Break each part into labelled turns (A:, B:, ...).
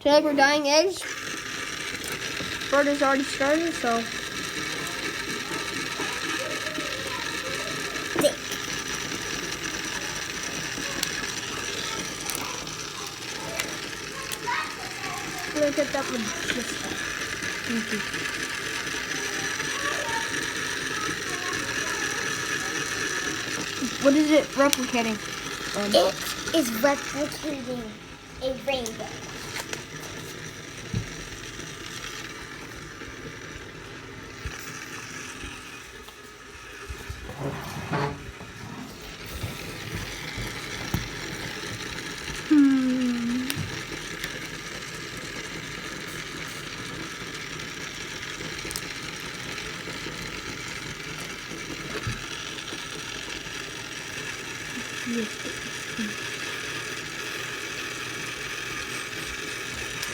A: Today we're dyeing eggs. Bird has already started, so. I'm gonna get that with this stuff. Thank you. What is it replicating?
B: It is replicating a rainbow.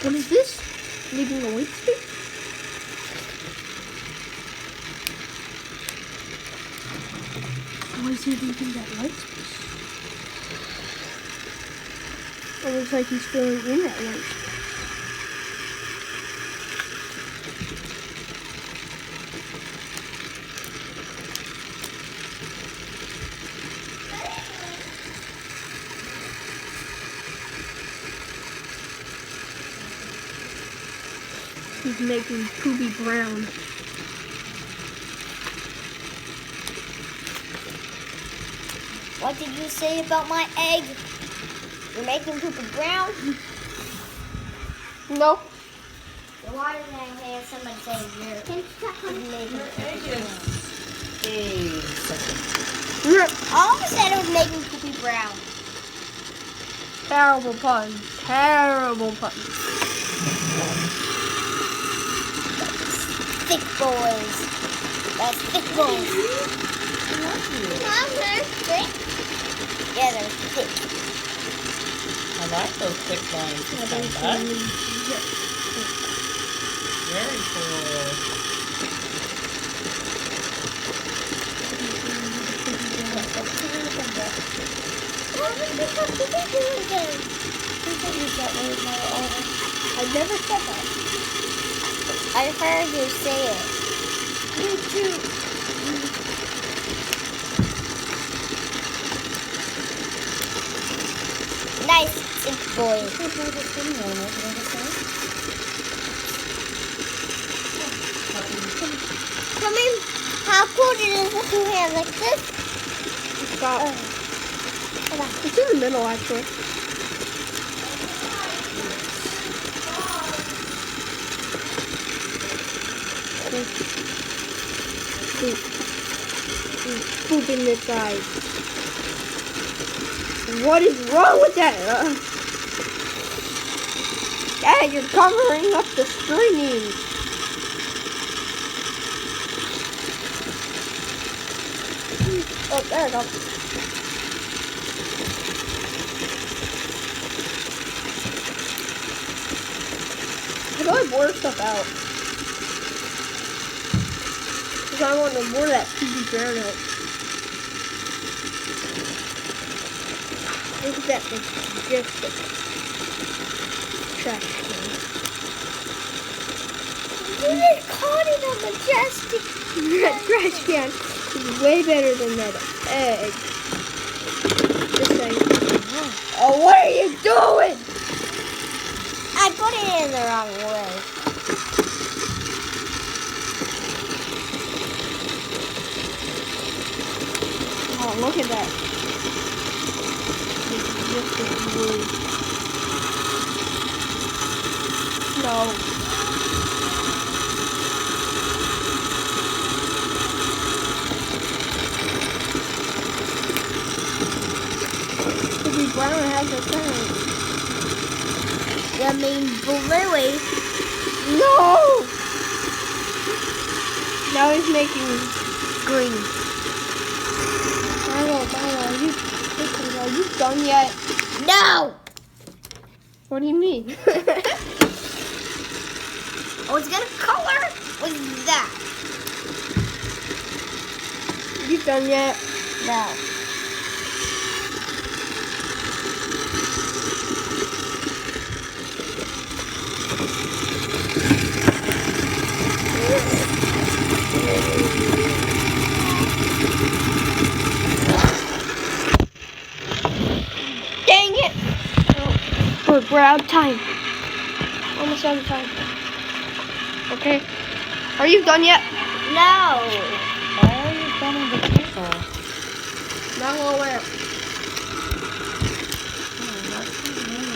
A: What is this? Leaving a white space? Why is he leaving that white space? It looks like he's filling in that white space. He's making Poopy brown.
B: What did you say about my egg? You're making Poopy brown?
A: No.
B: So why did I hear somebody say you're making
C: Egg is
B: All of a sudden it was making Poopy brown.
A: Terrible pun. Terrible pun.
B: Thick boys. That's thick boys. Yeah, they're thick.
C: I like those thick lines. It's not bad. Very cool.
B: I never said that. I heard you say it. Me too. Nice, thick boy. Come in. How cool it is with two hands like this?
A: Stop. It's in the middle, actually. Poop in this eye. What is wrong with that? Dad, you're covering up the screen. Oh, there we go. How do I blur stuff out? Because I want to blur that PG brown out. Look at that majestic trash can.
B: You just called it a majestic.
A: That trash can is way better than that egg. Just saying. Oh, what are you doing?
B: I put it in the wrong way.
A: Oh, look at that. Majestic blue. No. Poopy brown has a thing.
B: You mean bluey?
A: No! Now he's making green. Milo, are you done yet?
B: No!
A: What do you mean?
B: I was gonna color with that.
A: You done yet?
B: No.
A: Dang it! We're out of time. Almost out of time. Okay. Are you done yet?
B: No.
C: Why are you filming the people?
A: Not all the way up.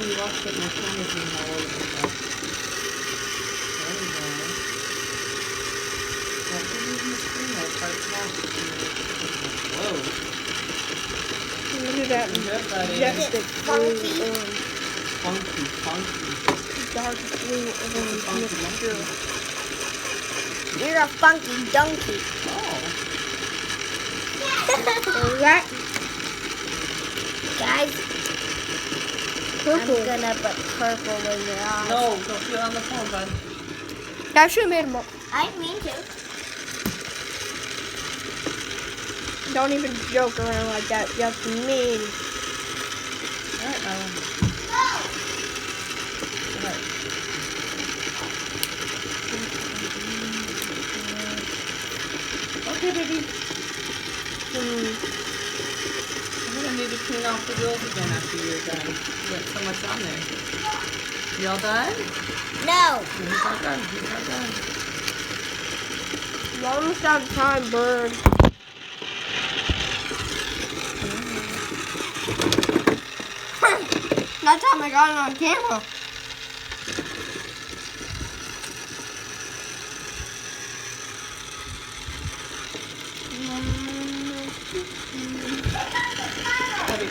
C: You watched it, my camera's being all over the place. There we go. That's the reason the screen light starts flashing. Whoa.
A: Look at that.
C: Good, buddy.
A: Majestic
B: Funky.
A: blue orange.
C: Funky.
A: Dark blue orange mixture.
B: You're a funky donkey.
C: Oh.
A: So that
B: Guys,
A: purple.
B: I'm gonna put purple in your eyes.
C: No, don't feel on the phone, bud.
A: I should have made them up.
B: I mean to.
A: Don't even joke around like that. That's mean.
C: Alright, Marlon. Alright. Okay, baby. I'm gonna need to clean off the wheels again after you're done. You got so much on there. You all done?
B: No.
C: He's not done. He's not done.
A: We're almost out of time, bird. That time I got it on camera.
C: Buddy,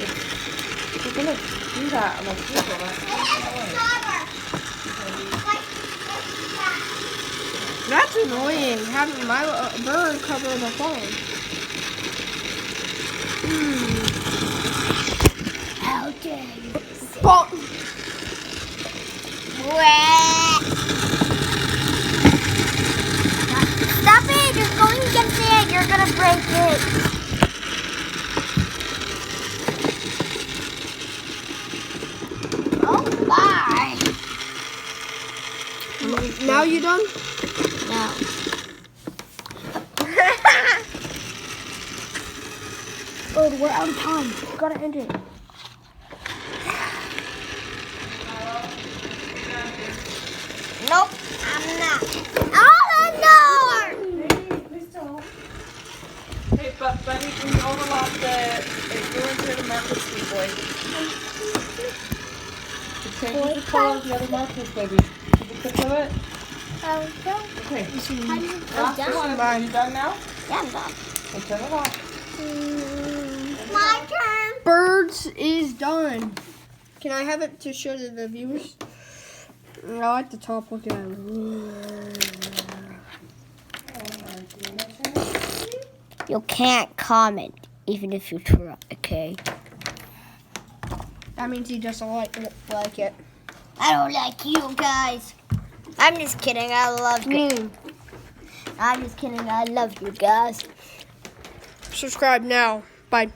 C: if you're gonna do that on the table,
A: That's annoying, having my bird cover the phone.
B: How dare you?
A: Well,
B: Stop it! You're going against it. You're gonna break it. Oh my!
A: now you done?
B: No.
A: Bird, we're out of time. Gotta end it.
B: Nope. I'm not. Oh no!
C: Please don't. Hey, but buddy, can you overlap go into the market street, boy? Change the color of the other markers, baby. Did you click to it? Okay. Last one. Are you done now?
B: Yeah, I'm done.
C: Okay, turn it off.
B: My turn.
A: Birds is done. Can I have it to show to the viewers? I like the top look at it.
B: You can't comment, even if you try, okay?
A: That means he doesn't like it.
B: I don't like you guys. I'm just kidding. I love you. I'm just kidding. I love you guys.
A: Subscribe now. Bye.